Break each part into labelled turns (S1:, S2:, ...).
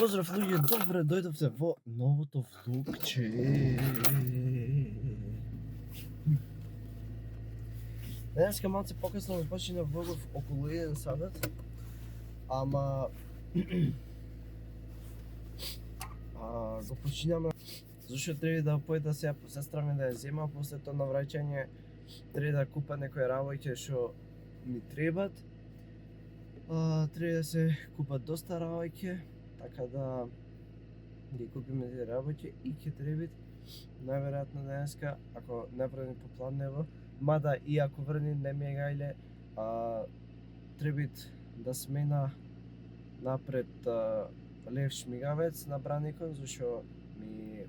S1: Поздрав луѓе, добре дојдовте во новото влогче. Денеска малце покасно почина влогов околу 1 сат, ама го починаме зашто треба да појда сега по сестра ми да ја зема, после тоа на враќање треба да купа некои работи што ми требат. Треба да се купат доста работи, така да ги купиме тие работи и ќе требит најверојатно денеска, ако не врни попладнево, мада и ако врни не ми е гајле, требит да смена напред лев шмигавец на браникон, зашто ми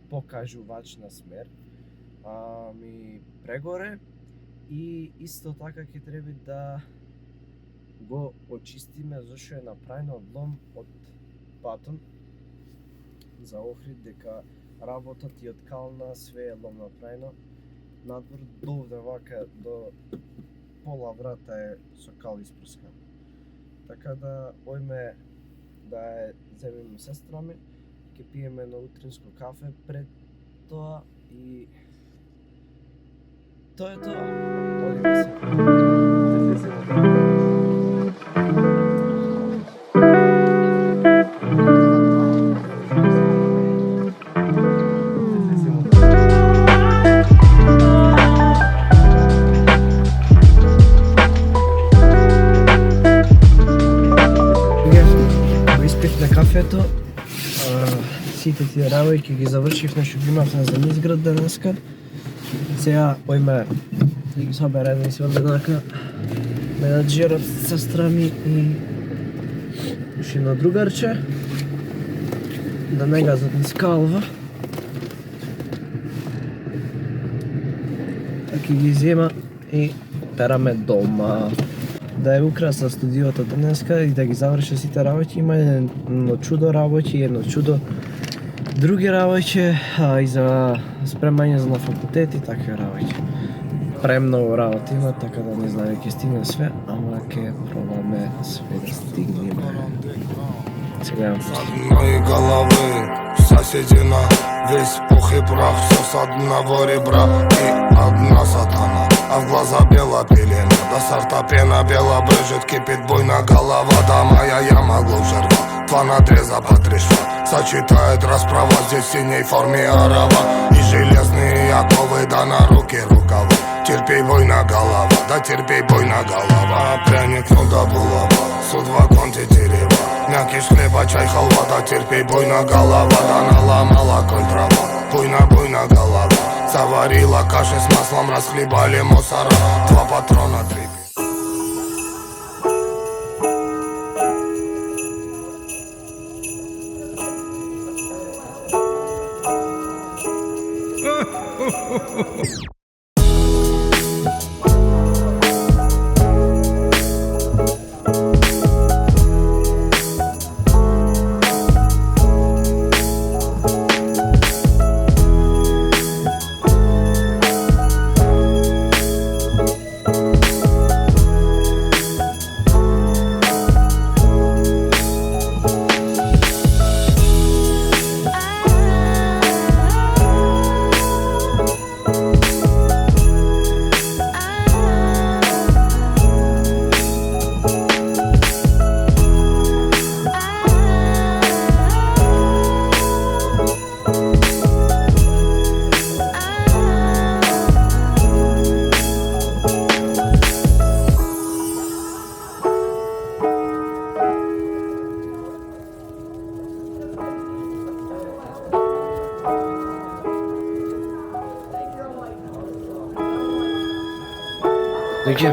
S1: покажувач на смер ми прегоре и исто така ќе треба да го очистиме зашто е направено лом од патон за Охрид, дека работат и од кална све е лом направено. Надвор до овде вака до пола врата е со кал испрскан. Така да ојме да ја земеме сестра ми, ќе пиеме на утринско кафе пред тоа и тоа е тоа. Одиме се. Кафето, сите тие работи ги завршивме што ги имавме за низ-град денеска. Сега ојме да ги собереме и се одеднака менаџерот, сестра ми и ушино другарче, да не газат низ калва. Така ги зема и пераме дома. Да ја украса студиото денеска и да ги заврши сите работи. Има едно чудо работи, едно чудо други работи, и за спремање за на факултет и такви работи. Премногу работи има, така да не знам ќе стигне све, ама ќе пробаме све да стигнеме. Сега
S2: мои головы соседина, весь пух и прах, все с одного ребра и одна сатана, а в глаза бела пелена, до сорта пена бела брызжет, кипит буйна голова, да моя яма глубже рва, два надреза по 3 шва, сочетает расправа, здесь в синей форме арава, и железные оковы, да на руки рукава, терпей буйна голова, да терпей буйна голова, пряник ну да булава, судва конти дерева, мякиш хлеба, чай, халва, да терпей буйна голова, да наломала конь трава, буйна голова, заварила каши с маслом, расхлебали мусора, 2 патрона, 3.
S1: Луѓе,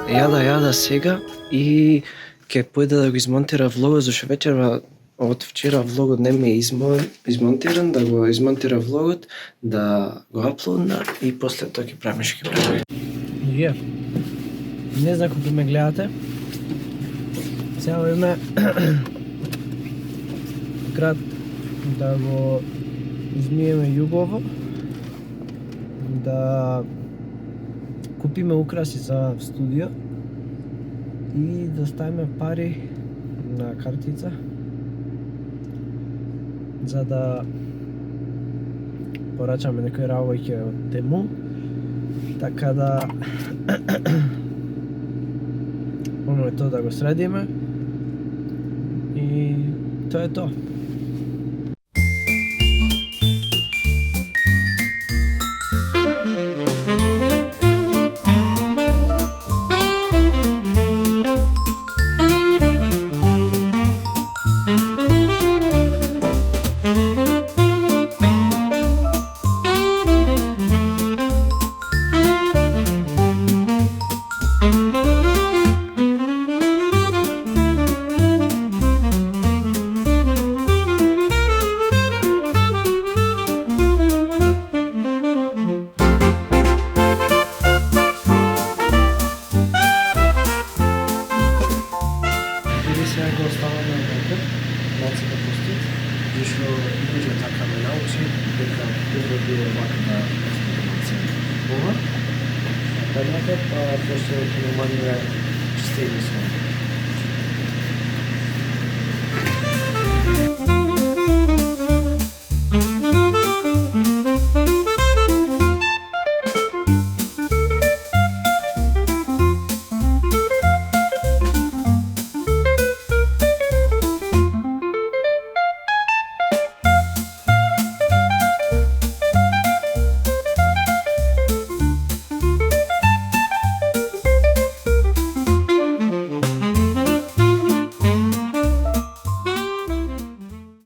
S1: јада сега и ќе појда да го измонтира влогот, зашто вечерва од вчера влогот не ми е измонтиран, да го измонтира влогот, да го аплодна и после тоа ќе правиме што ќе правиме. Луѓе, не знам колку ме гледате. Сега ојме град да го измиеме југово, да купиме украси за студио и да ставиме пари на картица за да порачаме некои работи од тему. Така да оно е тоа да го средиме и тоа е тоа. Сега го оставаме овака, малце да пустит, зашто луѓе така ме научи дека добро било вака да малце ова. Веднага, па после ќе намалиме чистење со